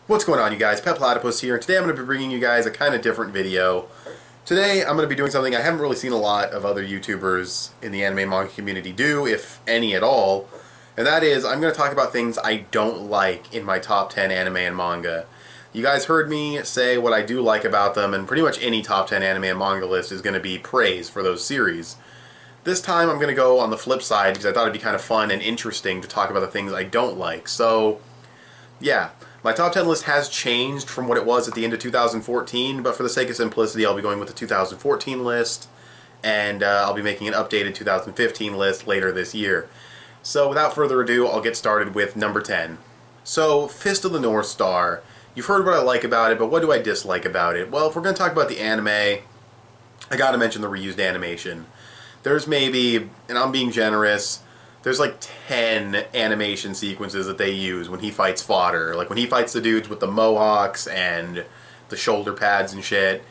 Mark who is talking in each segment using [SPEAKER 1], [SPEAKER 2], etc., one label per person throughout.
[SPEAKER 1] What's going on, you guys? Petplatypus here, and today I'm going to be bringing you guys a kind of different video. Today I'm going to be doing something I haven't really seen a lot of other YouTubers in the anime and manga community do, if any at all, and that is I'm going to talk about things I don't like in my top 10 anime and manga. You guys heard me say what I do like about them, and pretty much any top 10 anime and manga list is going to be praise for those series. This time I'm going to go on the flip side because I thought it'd be kind of fun and interesting to talk about the things I don't like. So, yeah. My top 10 list has changed from what it was at the end of 2014, but for the sake of simplicity, I'll be going with the 2014 list, and I'll be making an updated 2015 list later this year. So without further ado, I'll get started with number 10. So, Fist of the North Star. You've heard what I like about it, but what do I dislike about it? Well, if we're going to talk about the anime, I gotta mention the reused animation. There's maybe, and I'm being generous, there's like 10 animation sequences that they use when he fights fodder. Like when he fights the dudes with the mohawks and the shoulder pads and shit.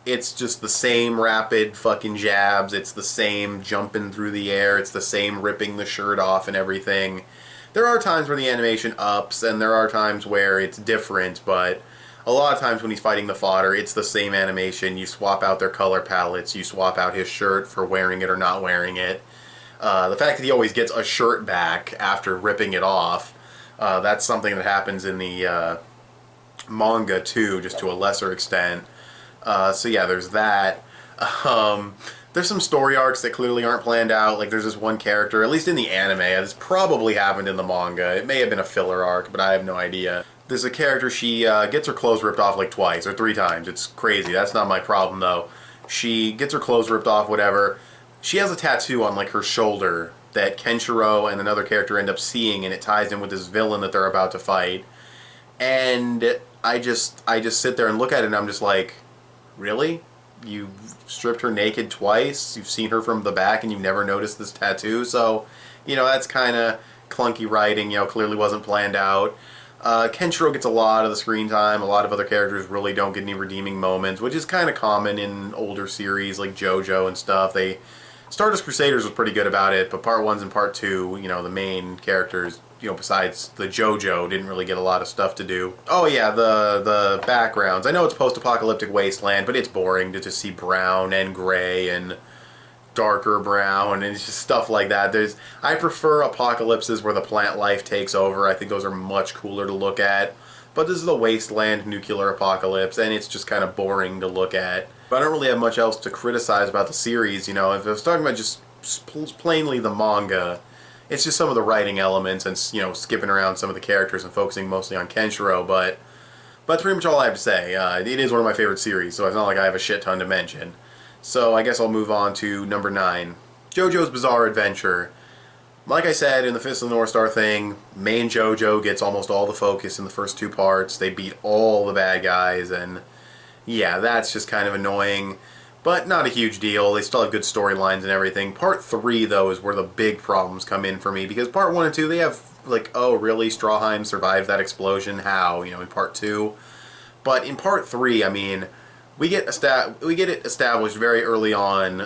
[SPEAKER 1] It's just the same rapid fucking jabs. It's the same jumping through the air. It's the same ripping the shirt off and everything. There are times where the animation ups and there are times where it's different, but a lot of times when he's fighting the fodder, it's the same animation. You swap out their color palettes. You swap out his shirt for wearing it or not wearing it. The fact that he always gets a shirt back after ripping it off, that's something that happens in the manga too, just to a lesser extent. So yeah, there's that. There's some story arcs that clearly aren't planned out. Like there's this one character, at least in the anime, this probably happened in the manga. It may have been a filler arc, but I have no idea. There's a character, she gets her clothes ripped off like twice or 3 times. It's crazy. That's not my problem though. She gets her clothes ripped off, whatever. She has a tattoo on like her shoulder that Kenshiro and another character end up seeing, and it ties in with this villain that they're about to fight. And I just sit there and look at it and I'm just like, really? You stripped her naked twice? You've seen her from the back and you've never noticed this tattoo? So, you know, that's kind of clunky writing, you know, clearly wasn't planned out. Kenshiro gets a lot of the screen time. A lot of other characters really don't get any redeeming moments, which is kind of common in older series like JoJo and stuff. Stardust Crusaders was pretty good about it, but Part 1s and Part 2, you know, the main characters, you know, besides the JoJo, didn't really get a lot of stuff to do. Oh yeah, the backgrounds. I know it's post-apocalyptic wasteland, but it's boring to just see brown and gray and darker brown and it's just stuff like that. I prefer apocalypses where the plant life takes over. I think those are much cooler to look at. But this is a wasteland nuclear apocalypse, and it's just kind of boring to look at. But I don't really have much else to criticize about the series, you know. If I was talking about just plainly the manga, it's just some of the writing elements and, you know, skipping around some of the characters and focusing mostly on Kenshiro, but that's pretty much all I have to say. It is one of my favorite series, so it's not like I have a shit ton to mention. So I guess I'll move on to number 9. JoJo's Bizarre Adventure. Like I said in the Fist of the North Star thing, main JoJo gets almost all the focus in the first 2 parts. They beat all the bad guys, and yeah, that's just kind of annoying, but not a huge deal. They still have good storylines and everything. Part 3, though, is where the big problems come in for me, because Part 1 and 2, they have, like, oh, really? Strawheim survived that explosion? How? You know, in Part 2? But in Part 3, I mean, we get it established very early on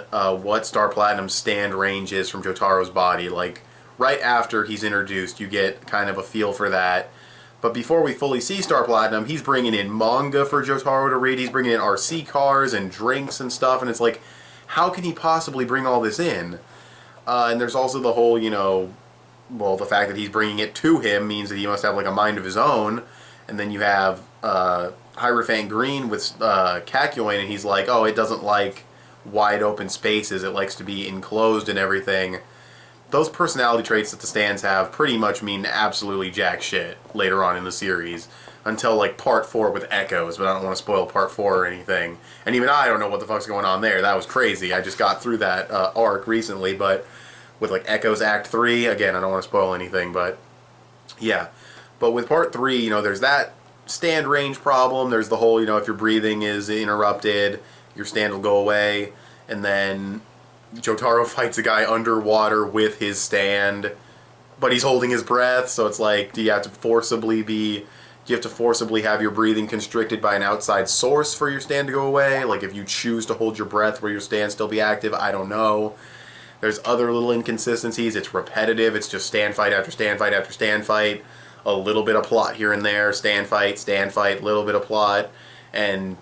[SPEAKER 1] what Star Platinum's stand range is from Jotaro's body. Like, right after he's introduced, you get kind of a feel for that. But before we fully see Star Platinum, he's bringing in manga for Jotaro to read. He's bringing in RC cars and drinks and stuff. And it's like, how can he possibly bring all this in? And there's also the whole, you know, well, the fact that he's bringing it to him means that he must have like a mind of his own. And then you have Hierophant Green with Kakyoin, and he's like, oh, it doesn't like wide open spaces. It likes to be enclosed and everything. Those personality traits that the stands have pretty much mean absolutely jack shit later on in the series. Until like Part 4 with Echoes, but I don't want to spoil Part 4 or anything. And even I don't know what the fuck's going on there. That was crazy. I just got through that arc recently, but with like Echoes Act 3, again, I don't want to spoil anything, but yeah. But with Part 3, you know, there's that stand range problem. There's the whole, you know, if your breathing is interrupted, your stand will go away. And then Jotaro fights a guy underwater with his stand, but he's holding his breath, so it's like, do you have to forcibly have your breathing constricted by an outside source for your stand to go away? Like, if you choose to hold your breath, will your stand still be active? I don't know. There's other little inconsistencies. It's repetitive. It's just stand fight after stand fight after stand fight. a little bit of plot here and there, stand fight, little bit of plot. And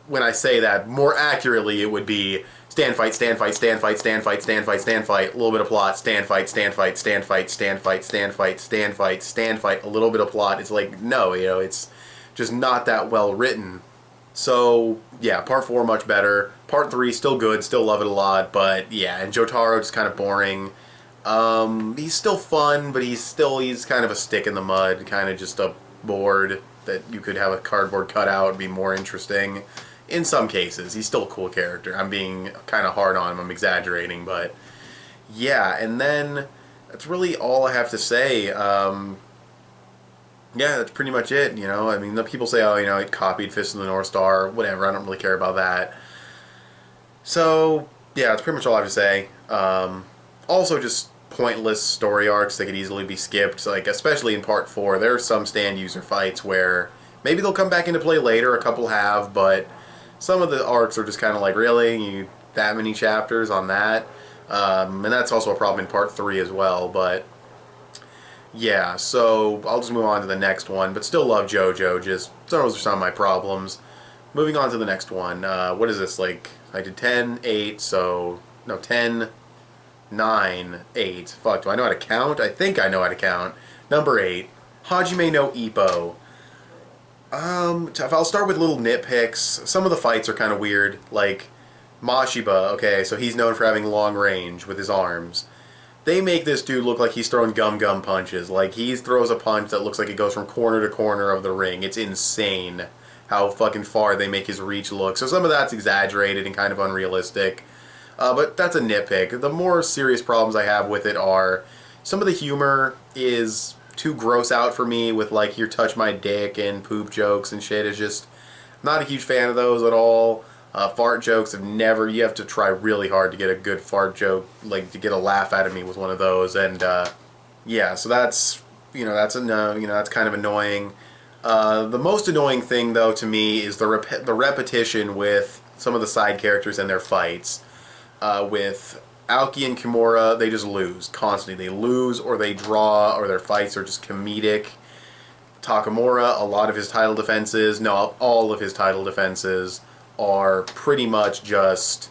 [SPEAKER 1] when I say that, more accurately it would be stand fight, stand fight, stand fight, stand fight, stand fight, stand fight, a little bit of plot, stand fight, stand fight, stand fight, stand fight, stand fight, stand fight, stand fight, a little bit of plot. It's like, no, you know, it's just not that well written. So, yeah, part 4 much better. Part 3 still good, still love it a lot, but yeah, and Jotaro just kind of boring. He's still fun, but he's kind of a stick in the mud, kind of just a board that you could have a cardboard cutout and be more interesting. In some cases, he's still a cool character. I'm being kind of hard on him, I'm exaggerating, but yeah, and then that's really all I have to say. Yeah, that's pretty much it, you know. I mean, the people say, oh, you know, it copied Fist of the North Star, whatever, I don't really care about that. So, yeah, that's pretty much all I have to say. Also, just pointless story arcs that could easily be skipped, like, especially in Part 4. There are some stand user fights where maybe they'll come back into play later, a couple have, but some of the arcs are just kind of like, really? That many chapters on that? And that's also a problem in Part 3 as well, but yeah, so I'll just move on to the next one, but still love JoJo, just those are some of my problems. Moving on to the next one, what is this, like, I did 10, 8, so, no, 10, 9, 8, fuck, do I know how to count? I think I know how to count. Number 8, Hajime no Ippo. I'll start with little nitpicks. Some of the fights are kind of weird, like Mashiba, okay, so he's known for having long range with his arms. They make this dude look like he's throwing gum punches. Like, he throws a punch that looks like it goes from corner to corner of the ring. It's insane how fucking far they make his reach look. So some of that's exaggerated and kind of unrealistic. But that's a nitpick. The more serious problems I have with it are some of the humor is too gross out for me with, like, your touch my dick and poop jokes and shit. It's just not a huge fan of those at all. Fart jokes have never, you have to try really hard to get a good fart joke, like to get a laugh out of me with one of those, and yeah, so that's, you know, that's a no, you know, that's kind of annoying. The most annoying thing though to me is the repetition with some of the side characters and their fights. With Aoki and Kimura, they just lose constantly. They lose or they draw or their fights are just comedic. Takamura, a lot of his title defenses, no, all of his title defenses are pretty much just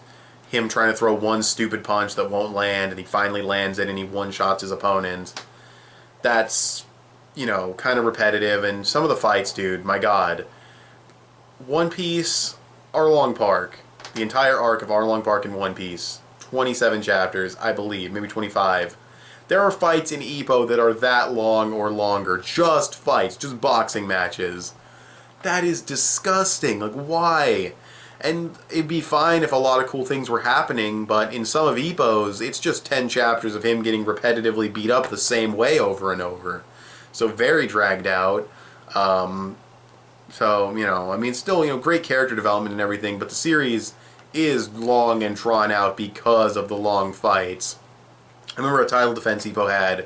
[SPEAKER 1] him trying to throw one stupid punch that won't land, and he finally lands it and he one-shots his opponent. That's, you know, kind of repetitive, and some of the fights, dude, my god. One Piece, Arlong Park, the entire arc of Arlong Park in One Piece, 27 chapters, I believe, maybe 25. There are fights in Ippo that are that long or longer, just fights, just boxing matches. That is disgusting, like, why? And it'd be fine if a lot of cool things were happening, but in some of Ippo's, it's just 10 chapters of him getting repetitively beat up the same way over and over. So very dragged out. So, you know, I mean, still, you know, great character development and everything, but the series is long and drawn out because of the long fights. I remember a title defense Ippo had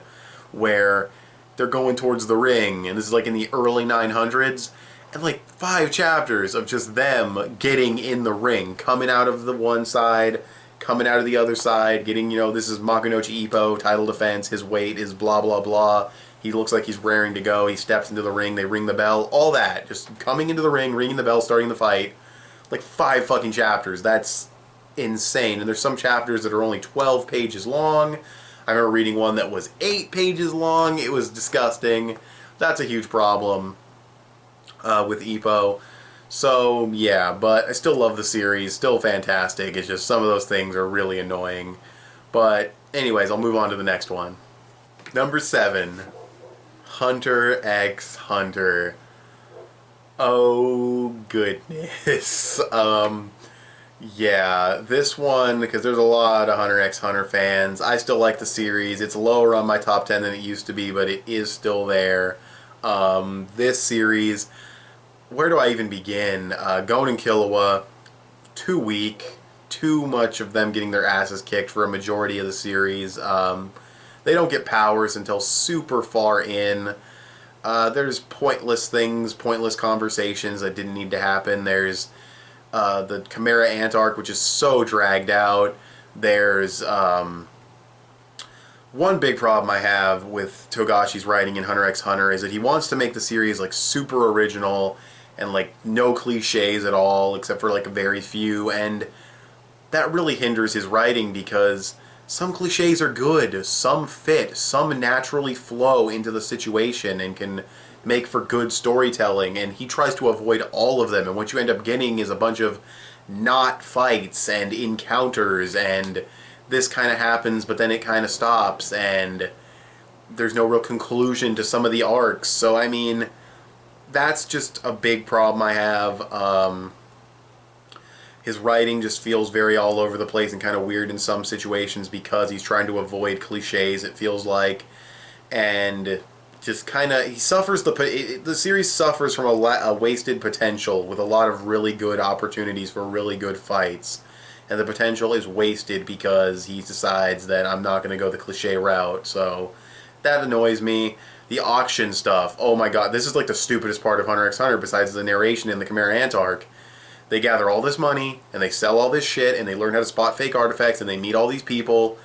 [SPEAKER 1] where they're going towards the ring, and this is like in the early 900s, and like 5 chapters of just them getting in the ring, coming out of the one side, coming out of the other side, getting, you know, this is Makunochi Ippo, title defense, his weight is blah blah blah, he looks like he's raring to go, he steps into the ring, they ring the bell, all that, just coming into the ring, ringing the bell, starting the fight, like 5 fucking chapters. That's insane. And there's some chapters that are only 12 pages long. I remember reading one that was 8 pages long. It was disgusting. That's a huge problem with Ippo. So, yeah, but I still love the series. Still fantastic. It's just some of those things are really annoying. But, anyways, I'll move on to the next one. Number 7. Hunter x Hunter. Oh, goodness. Yeah, this one, because there's a lot of Hunter x Hunter fans. I still like the series. It's lower on my top 10 than it used to be, but it is still there. This series, where do I even begin? Gon and Killua, too weak. Too much of them getting their asses kicked for a majority of the series. They don't get powers until super far in. There's pointless things, pointless conversations that didn't need to happen. There's the Chimera Ant arc, which is so dragged out. There's One big problem I have with Togashi's writing in Hunter x Hunter is that he wants to make the series like super original and like no cliches at all, except for like a very few, and that really hinders his writing because some cliches are good, some fit, some naturally flow into the situation and can make for good storytelling, and he tries to avoid all of them, and what you end up getting is a bunch of not fights and encounters, and this kind of happens but then it kind of stops, and there's no real conclusion to some of the arcs. So I mean, that's just a big problem I have. His writing just feels very all over the place and kind of weird in some situations because he's trying to avoid cliches, it feels like, and just kind of, he suffers, the series suffers from a wasted potential with a lot of really good opportunities for really good fights, and the potential is wasted because he decides that I'm not going to go the cliche route, so that annoys me. The auction stuff, oh my god, this is like the stupidest part of Hunter x Hunter besides the narration in the Chimera Ant arc. They gather all this money, and they sell all this shit, and they learn how to spot fake artifacts, and they meet all these people,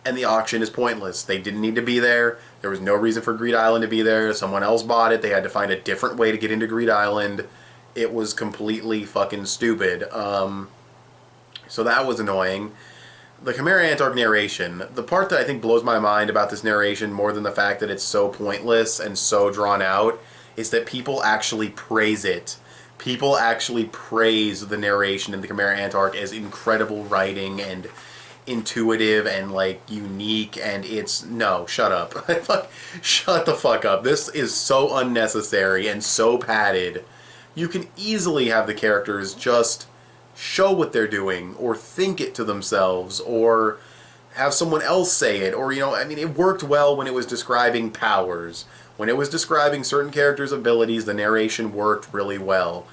[SPEAKER 1] and the auction is pointless. They didn't need to be there. There was no reason for Greed Island to be there. Someone else bought it. They had to find a different way to get into Greed Island. It was completely fucking stupid. So that was annoying. The Chimera Ant arc narration, the part that I think blows my mind about this narration more than the fact that it's so pointless and so drawn out, is that people actually praise it. People actually praise the narration in the Chimera Ant arc as incredible writing and intuitive and like unique, and it's, no, shut up. Shut the fuck up. This is so unnecessary and so padded. You can easily have the characters just show what they're doing or think it to themselves or have someone else say it, or, you know, I mean, it worked well when it was describing powers. When it was describing certain characters' abilities, the narration worked really well.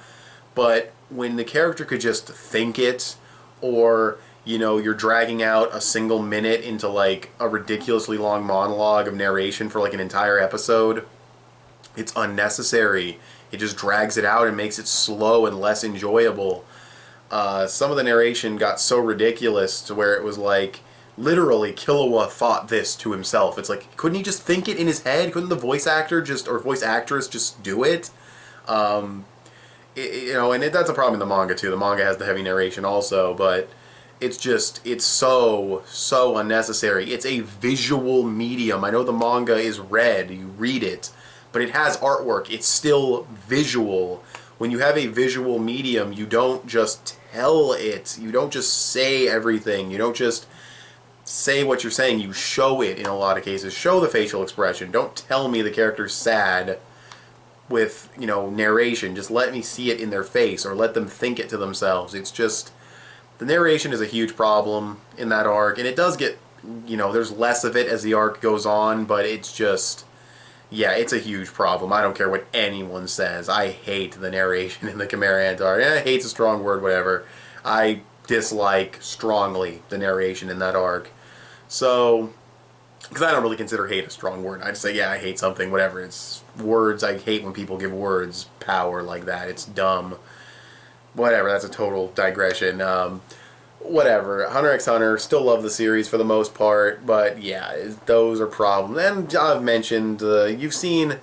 [SPEAKER 1] But when the character could just think it, or, you know, you're dragging out a single minute into like a ridiculously long monologue of narration for like an entire episode, it's unnecessary. It just drags it out and makes it slow and less enjoyable. Some of the narration got so ridiculous to where it was like, literally, Killua thought this to himself. It's like, couldn't he just think it in his head? Couldn't the voice actor just, or voice actress just do it? You know, and that's a problem in the manga too. The manga has the heavy narration also, but it's just, it's so unnecessary. It's a visual medium. I know the manga is read, you read it, but it has artwork. It's still visual. When you have a visual medium, you don't just tell it. You don't just say everything. You don't just say what you're saying. You show it in a lot of cases. Show the facial expression. Don't tell me the character's sad with, you know, narration. Just let me see it in their face or let them think it to themselves. It's just, the narration is a huge problem in that arc, and it does get, you know, there's less of it as the arc goes on, but it's just, yeah, it's a huge problem. I don't care what anyone says. I hate the narration in the Chimera Ant arc. Hate's a strong word, whatever. I dislike strongly the narration in that arc. So, because I don't really consider hate a strong word. I just say, yeah, I hate something, whatever. It's words. I hate when people give words power like that. It's dumb. Whatever, that's a total digression. Whatever. Hunter x Hunter, still love the series for the most part, but yeah, those are problems. And I've mentioned, you've seen,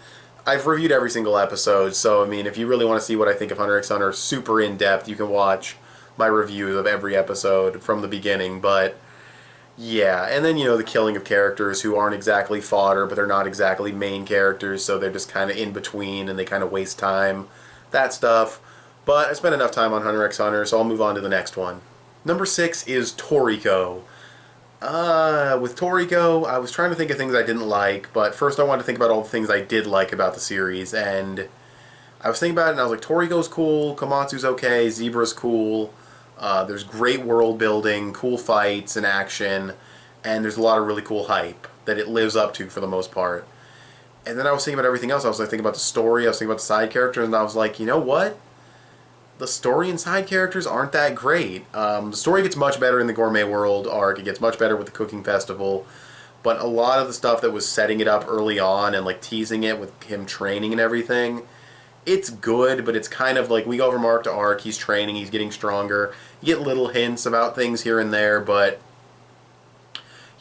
[SPEAKER 1] I've reviewed every single episode, so I mean, if you really want to see what I think of Hunter x Hunter super in-depth, you can watch my review of every episode from the beginning, but yeah, and then, you know, the killing of characters who aren't exactly fodder, but they're not exactly main characters, so they're just kind of in between, and they kind of waste time. That stuff. But I spent enough time on Hunter x Hunter, so I'll move on to the next one. Number 6 is Toriko. With Toriko, I was trying to think of things I didn't like, but first I wanted to think about all the things I did like about the series, and I was thinking about it, and I was like, Toriko's cool, Komatsu's okay, Zebra's cool, there's great world building, cool fights and action, and there's a lot of really cool hype that it lives up to for the most part. And then I was thinking about everything else. I was like thinking about the story, I was thinking about the side characters, and I was like, you know what? The story and side characters aren't that great. The story gets much better in the Gourmet World arc, it gets much better with the Cooking Festival, but a lot of the stuff that was setting it up early on and like teasing it with him training and everything, it's good, but it's kind of like we go from arc to arc, he's training, he's getting stronger, you get little hints about things here and there, but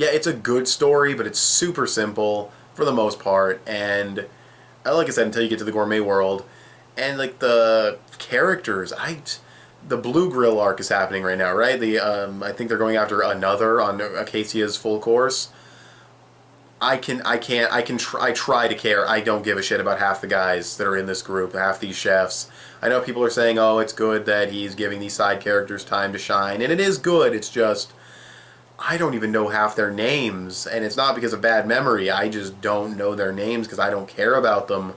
[SPEAKER 1] yeah, it's a good story, but it's super simple for the most part, and like I said, until you get to the gourmet world, and like the characters, the Blue Grill arc is happening right now, right? I think they're going after another on Acacia's full course. I try to care. I don't give a shit about half the guys that are in this group, half these chefs. I know people are saying, oh, it's good that he's giving these side characters time to shine, and it is good. It's just, I don't even know half their names, and it's not because of bad memory. I just don't know their names because I don't care about them.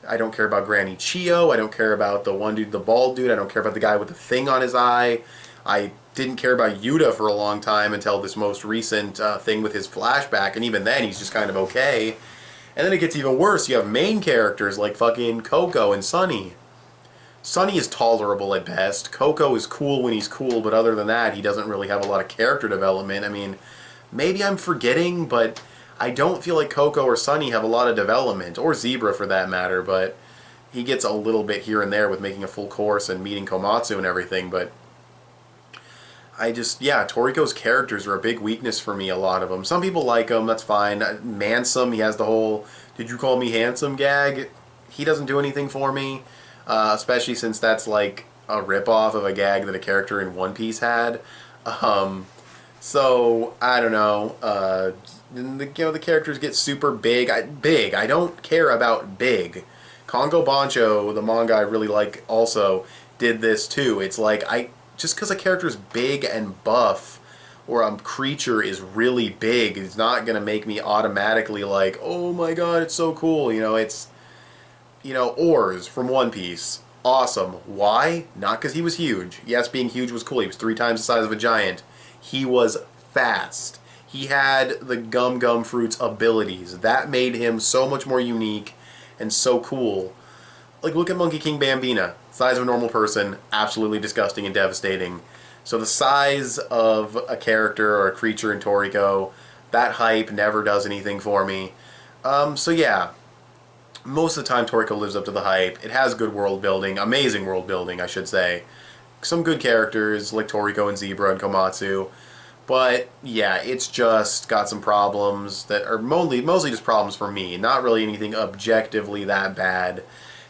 [SPEAKER 1] I don't care about Granny Chio. I don't care about the one dude, the bald dude. I don't care about the guy with the thing on his eye. I didn't care about Yuta for a long time until this most recent thing with his flashback, and even then he's just kind of okay. And then it gets even worse. You have main characters like fucking Coco and Sunny. Sunny is tolerable at best. Coco is cool when he's cool, but other than that, he doesn't really have a lot of character development. I mean, maybe I'm forgetting, but I don't feel like Coco or Sunny have a lot of development, or Zebra for that matter, but he gets a little bit here and there with making a full course and meeting Komatsu and everything, but yeah, Toriko's characters are a big weakness for me, a lot of them. Some people like him, that's fine. Mansome, he has the whole, did you call me handsome gag? He doesn't do anything for me, especially since that's like a ripoff of a gag that a character in One Piece had. So, I don't know. The characters get super big. I don't care about big. Congo Bancho, the manga I really like also, did this too. It's like, just because a character's big and buff, or a creature is really big, it's not going to make me automatically like, oh my god, it's so cool. Oars from One Piece. Awesome. Why? Not because he was huge. Yes, being huge was cool. He was 3 times the size of a giant. He was fast. He had the Gum Gum Fruit's abilities. That made him so much more unique and so cool. Like, look at Monkey King Bambina. Size of a normal person, absolutely disgusting and devastating. So the size of a character or a creature in Toriko, that hype never does anything for me. So yeah, most of the time Toriko lives up to the hype. It has good world building, amazing world building, I should say. Some good characters, like Toriko and Zebra and Komatsu. But yeah, it's just got some problems that are mostly just problems for me. Not really anything objectively that bad.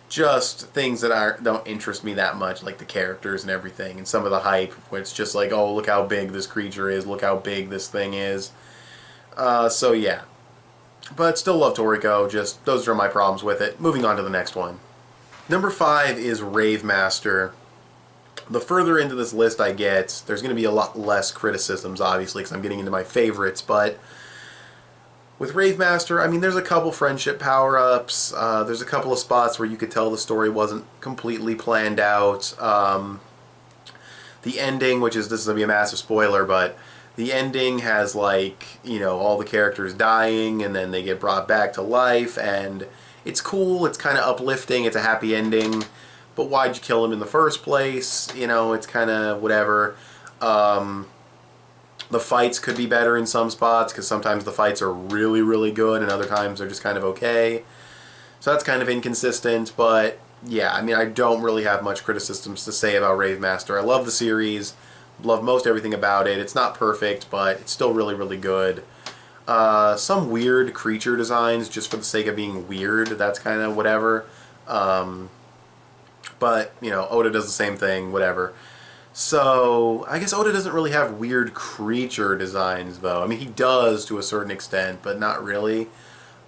[SPEAKER 1] Just things that don't interest me that much, like the characters and everything, and some of the hype, where it's just like, oh, look how big this creature is, look how big this thing is. So yeah. But still love Toriko, just those are my problems with it. Moving on to the next one. Number 5 is Rave Master. The further into this list I get, there's going to be a lot less criticisms, obviously, because I'm getting into my favorites, but with Rave Master, I mean, there's a couple friendship power-ups, there's a couple of spots where you could tell the story wasn't completely planned out. The ending, this is going to be a massive spoiler, but the ending has, like, all the characters dying, and then they get brought back to life, and it's cool, it's kind of uplifting, it's a happy ending, but why'd you kill him in the first place? It's kind of whatever. The fights could be better in some spots, because sometimes the fights are really, really good, and other times they're just kind of okay. So that's kind of inconsistent, but yeah, I mean, I don't really have much criticisms to say about Rave Master. I love the series, love most everything about it. It's not perfect, but it's still really, really good. Some weird creature designs, just for the sake of being weird, that's kind of whatever. But, Oda does the same thing, whatever. So, I guess Oda doesn't really have weird creature designs, though. I mean, he does to a certain extent, but not really.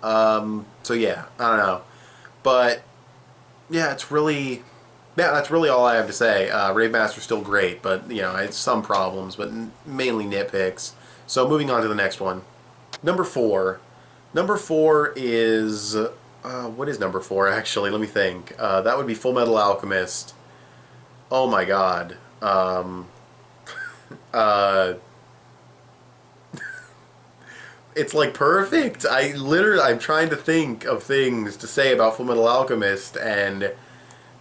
[SPEAKER 1] So yeah, I don't know. But, yeah, that's really all I have to say. Rave Master's still great, but, it's some problems, but mainly nitpicks. So, moving on to the next one. Number 4. Number 4 is... what is number 4, actually? Let me think. That would be Fullmetal Alchemist. Oh my god. It's like perfect. I'm trying to think of things to say about Fullmetal Alchemist, and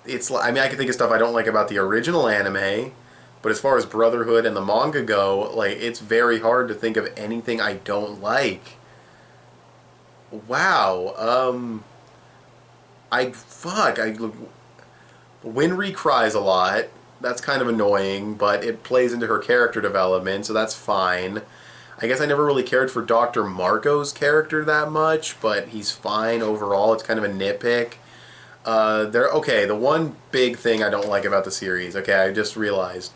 [SPEAKER 1] it's like, I mean, I can think of stuff I don't like about the original anime, but as far as Brotherhood and the manga go, like, it's very hard to think of anything I don't like. Wow. Winry cries a lot. That's kind of annoying, but it plays into her character development, so that's fine. I guess I never really cared for Dr. Marco's character that much, but he's fine overall. It's kind of a nitpick. Okay, the one big thing I don't like about the series, okay, I just realized.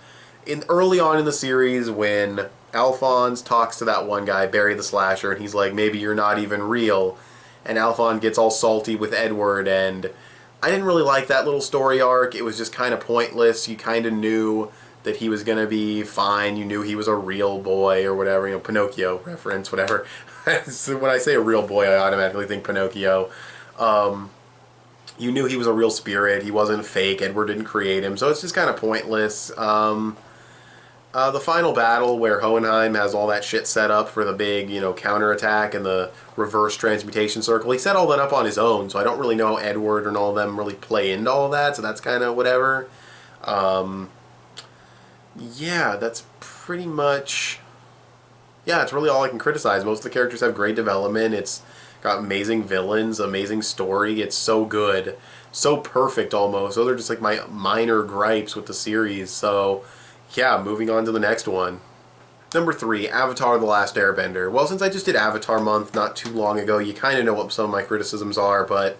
[SPEAKER 1] Early on in the series, when Alphonse talks to that one guy, Barry the Slasher, and he's like, maybe you're not even real, and Alphonse gets all salty with Edward, and I didn't really like that little story arc. It was just kind of pointless. You kind of knew that he was going to be fine. You knew he was a real boy or whatever, you know, Pinocchio reference, whatever. So when I say a real boy, I automatically think Pinocchio. You knew he was a real spirit. He wasn't fake. Edward didn't create him. So it's just kind of pointless. The final battle where Hohenheim has all that shit set up for the big, you know, counterattack and the reverse transmutation circle. He set all that up on his own, so I don't really know how Edward and all of them really play into all that, so that's kind of whatever. Yeah, that's pretty much... Yeah, it's really all I can criticize. Most of the characters have great development. It's got amazing villains, amazing story. It's so good. So perfect, almost. Those are just like my minor gripes with the series. So, yeah, moving on to the next one. Number 3, Avatar: The Last Airbender. Well, since I just did Avatar Month not too long ago, you kind of know what some of my criticisms are, but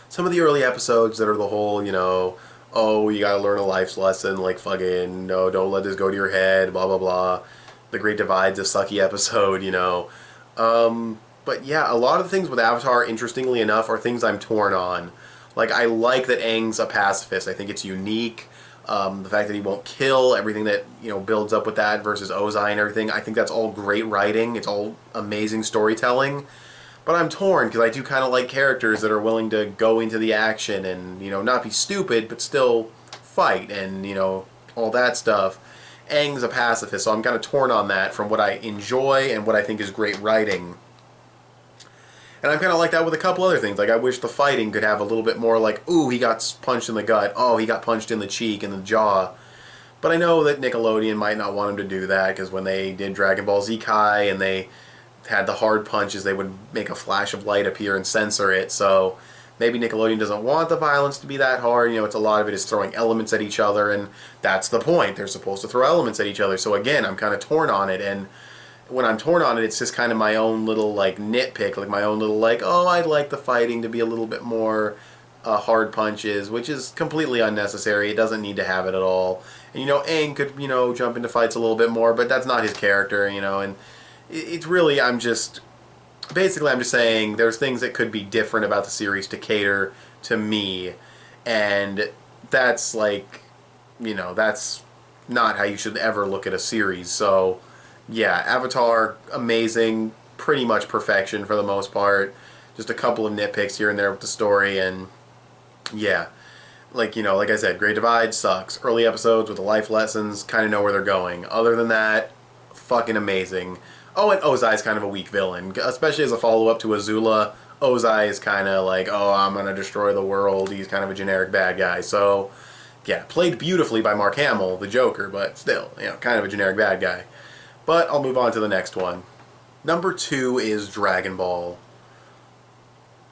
[SPEAKER 1] some of the early episodes that are the whole, you know, oh, you gotta learn a life's lesson, like fucking, no, don't let this go to your head, blah, blah, blah. The Great Divide's a sucky episode, you know. But yeah, a lot of the things with Avatar, interestingly enough, are things I'm torn on. Like, I like that Aang's a pacifist. I think it's unique. The fact that he won't kill, everything that, you know, builds up with that versus Ozai and everything, I think that's all great writing. It's all amazing storytelling. But I'm torn, because I do kind of like characters that are willing to go into the action and, you know, not be stupid, but still fight and, you know, all that stuff. Aang's a pacifist, so I'm kind of torn on that from what I enjoy and what I think is great writing. And I'm kind of like that with a couple other things. Like, I wish the fighting could have a little bit more like, ooh, he got punched in the gut. Oh, he got punched in the cheek and the jaw. But I know that Nickelodeon might not want him to do that, because when they did Dragon Ball Z Kai and they had the hard punches, they would make a flash of light appear and censor it. So maybe Nickelodeon doesn't want the violence to be that hard. You know, it's a lot of it is throwing elements at each other, and that's the point. They're supposed to throw elements at each other. So again, I'm kind of torn on it, and when I'm torn on it, it's just kind of my own little, like, nitpick, like my own little, like, oh, I'd like the fighting to be a little bit more hard punches, which is completely unnecessary. It doesn't need to have it at all. And, you know, Aang could, you know, jump into fights a little bit more, but that's not his character, you know, and it's really, basically I'm just saying there's things that could be different about the series to cater to me, and that's, like, you know, that's not how you should ever look at a series. So yeah, Avatar, amazing, pretty much perfection for the most part. Just a couple of nitpicks here and there with the story, and yeah. Like, you know, like I said, Great Divide sucks. Early episodes with the life lessons, kind of know where they're going. Other than that, fucking amazing. Oh, and Ozai's kind of a weak villain, especially as a follow-up to Azula. Ozai is kind of like, oh, I'm going to destroy the world. He's kind of a generic bad guy. So, yeah, played beautifully by Mark Hamill, the Joker, but still, you know, kind of a generic bad guy. But I'll move on to the next one. Number 2 is Dragon Ball.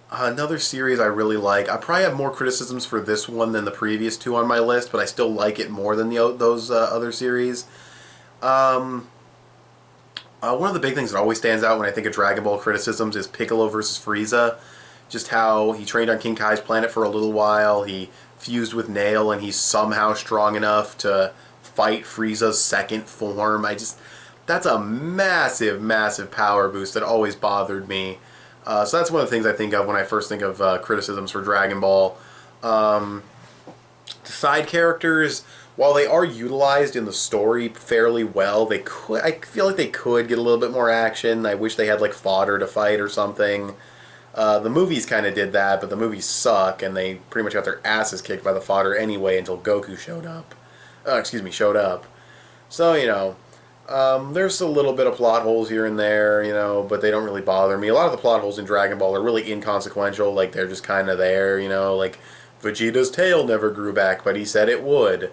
[SPEAKER 1] Another series I really like. I probably have more criticisms for this one than the previous 2 on my list, but I still like it more than those other series. One of the big things that always stands out when I think of Dragon Ball criticisms is Piccolo versus Frieza. Just how he trained on King Kai's planet for a little while, he fused with Nail, and he's somehow strong enough to fight Frieza's second form. That's a massive, massive power boost that always bothered me. So that's one of the things I think of when I first think of criticisms for Dragon Ball. The side characters, while they are utilized in the story fairly well, I feel like they could get a little bit more action. I wish they had, like, fodder to fight or something. The movies kind of did that, but the movies suck, and they pretty much got their asses kicked by the fodder anyway until Goku showed up. Showed up. So, you know, there's a little bit of plot holes here and there, you know, but they don't really bother me. A lot of the plot holes in Dragon Ball are really inconsequential, like, they're just kind of there, you know, like, Vegeta's tail never grew back, but he said it would.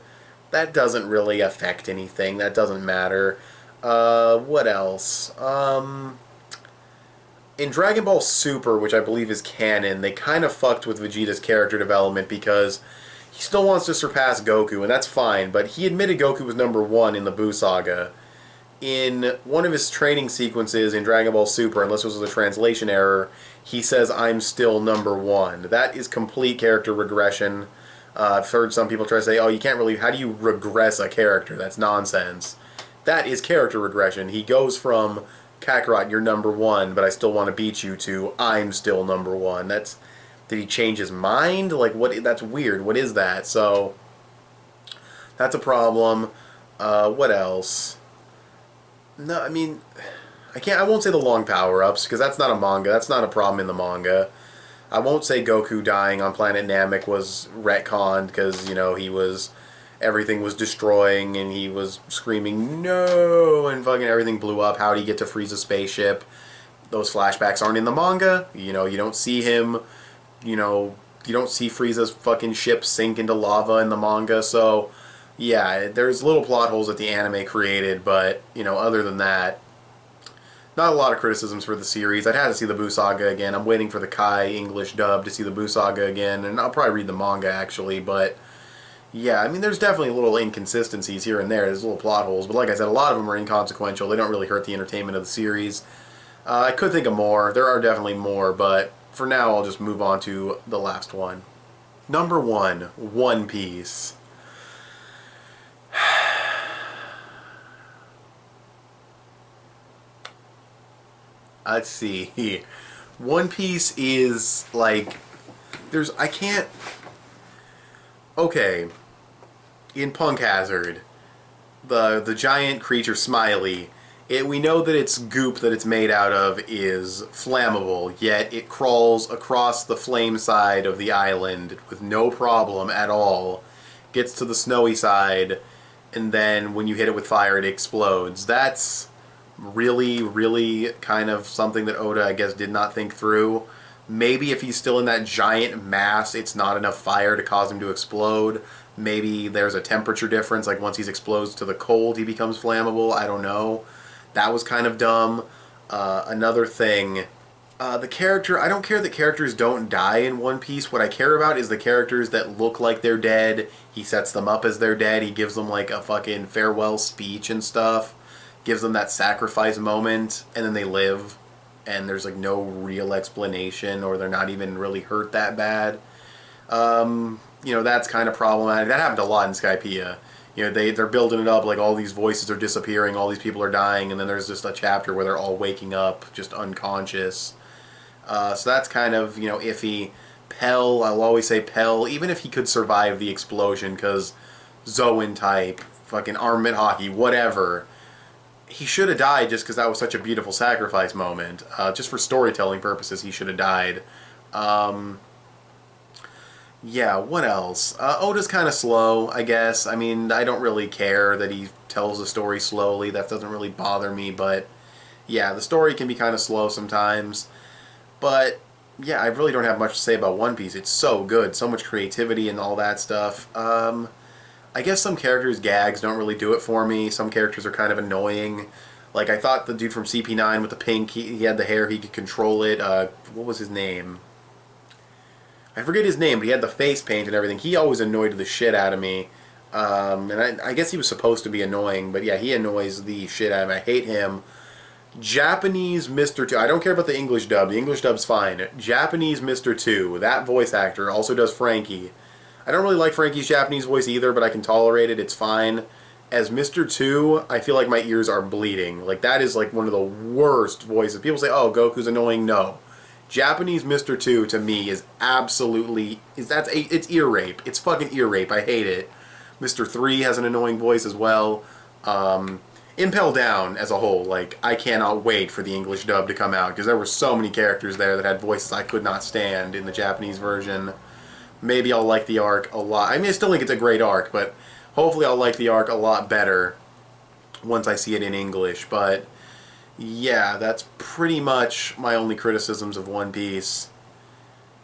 [SPEAKER 1] That doesn't really affect anything, that doesn't matter. What else? In Dragon Ball Super, which I believe is canon, they kind of fucked with Vegeta's character development because he still wants to surpass Goku, and that's fine, but he admitted Goku was number 1 in the Buu Saga. in one of his training sequences in Dragon Ball Super, unless it was a translation error, he says, "I'm still number one." That is complete character regression. I've heard some people try to say, "Oh, you can't really, how do you regress a character? That's nonsense." That is character regression. He goes from, "Kakarot, you're number one, but I still want to beat you," to, "I'm still number one." That's, did he change his mind? Like, what? That's weird. What is that? So, that's a problem. What else? No, I mean, I won't say the long power-ups, because that's not a manga. That's not a problem in the manga. I won't say Goku dying on planet Namek was retconned, because, you know, everything was destroying, and he was screaming, "No!" and fucking everything blew up. How'd he get to freeze a spaceship? Those flashbacks aren't in the manga. You know, you don't see him, you know, you don't see Frieza's fucking ship sink into lava in the manga, so yeah, there's little plot holes that the anime created, but, you know, other than that, not a lot of criticisms for the series. I'd have to see the Buu Saga again. I'm waiting for the Kai English dub to see the Buu Saga again, and I'll probably read the manga, actually, but yeah, I mean, there's definitely little inconsistencies here and there. There's little plot holes, but like I said, a lot of them are inconsequential. They don't really hurt the entertainment of the series. I could think of more. There are definitely more, but for now, I'll just move on to the last one. Number 1, One Piece. Let's see. One Piece is like, I can't. Okay, in Punk Hazard, the giant creature Smiley, we know that its goop that it's made out of is flammable, yet it crawls across the flame side of the island with no problem at all, gets to the snowy side, and then when you hit it with fire it explodes. That's really, really kind of something that Oda, I guess, did not think through. Maybe if he's still in that giant mass, it's not enough fire to cause him to explode. Maybe there's a temperature difference, like once he's exposed to the cold he becomes flammable. I don't know. That was kind of dumb. Another thing, the character, I don't care that characters don't die in One Piece. What I care about is the characters that look like they're dead. He sets them up as they're dead. He gives them like a fucking farewell speech and stuff. Gives them that sacrifice moment, and then they live, and there's like no real explanation, or they're not even really hurt that bad. You know, that's kind of problematic. That happened a lot in Skypiea. You know, they're building it up like all these voices are disappearing, all these people are dying, and then there's just a chapter where they're all waking up, just unconscious. So that's kind of, you know, iffy. Pell, I'll always say Pell, even if he could survive the explosion, because Zoan type, fucking armament hockey, whatever. He should have died just because that was such a beautiful sacrifice moment. Just for storytelling purposes, he should have died. Yeah, what else? Oda's kind of slow, I guess. I mean, I don't really care that he tells the story slowly. That doesn't really bother me, but yeah, the story can be kind of slow sometimes. But yeah, I really don't have much to say about One Piece. It's so good. So much creativity and all that stuff. I guess some characters' gags don't really do it for me. Some characters are kind of annoying. Like, I thought the dude from CP9 with the pink, he had the hair, he could control it. What was his name? I forget his name, but he had the face paint and everything. He always annoyed the shit out of me. And I guess he was supposed to be annoying, but yeah, he annoys the shit out of me. I hate him. Japanese Mr. 2. I don't care about the English dub. The English dub's fine. Japanese Mr. 2. That voice actor also does Frankie. I don't really like Frankie's Japanese voice either, but I can tolerate it. It's fine. As Mr. 2, I feel like my ears are bleeding. Like, that is like one of the worst voices. People say, "Oh, Goku's annoying." No. Japanese Mr. 2 to me is absolutely, it's ear rape. It's fucking ear rape. I hate it. Mr. 3 has an annoying voice as well. Impel Down as a whole, like, I cannot wait for the English dub to come out, because there were so many characters there that had voices I could not stand in the Japanese version. Maybe I'll like the arc a lot. I mean, I still think it's a great arc, but hopefully I'll like the arc a lot better once I see it in English. But yeah, that's pretty much my only criticisms of One Piece.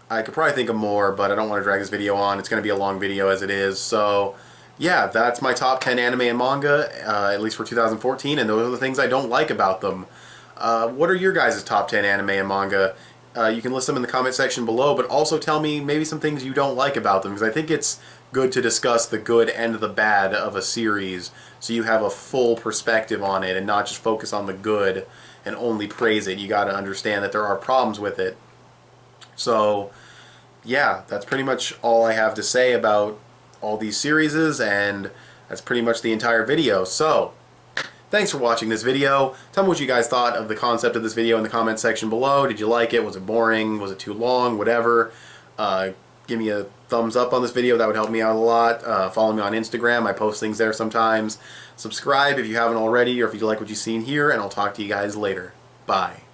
[SPEAKER 1] I could probably think of more, but I don't want to drag this video on. It's going to be a long video as it is. So yeah, that's my top 10 anime and manga, at least for 2014, and those are the things I don't like about them. What are your guys' top 10 anime and manga? You can list them in the comment section below, but also tell me maybe some things you don't like about them, because I think it's good to discuss the good and the bad of a series, so you have a full perspective on it and not just focus on the good and only praise it. You got to understand that there are problems with it. So yeah, that's pretty much all I have to say about all these series, and that's pretty much the entire video. So thanks for watching this video. Tell me what you guys thought of the concept of this video in the comment section below. Did you like it? Was it boring? Was it too long? Whatever. Give me a thumbs up on this video. That would help me out a lot. Follow me on Instagram. I post things there sometimes. Subscribe if you haven't already, or if you like what you've seen here, and I'll talk to you guys later. Bye.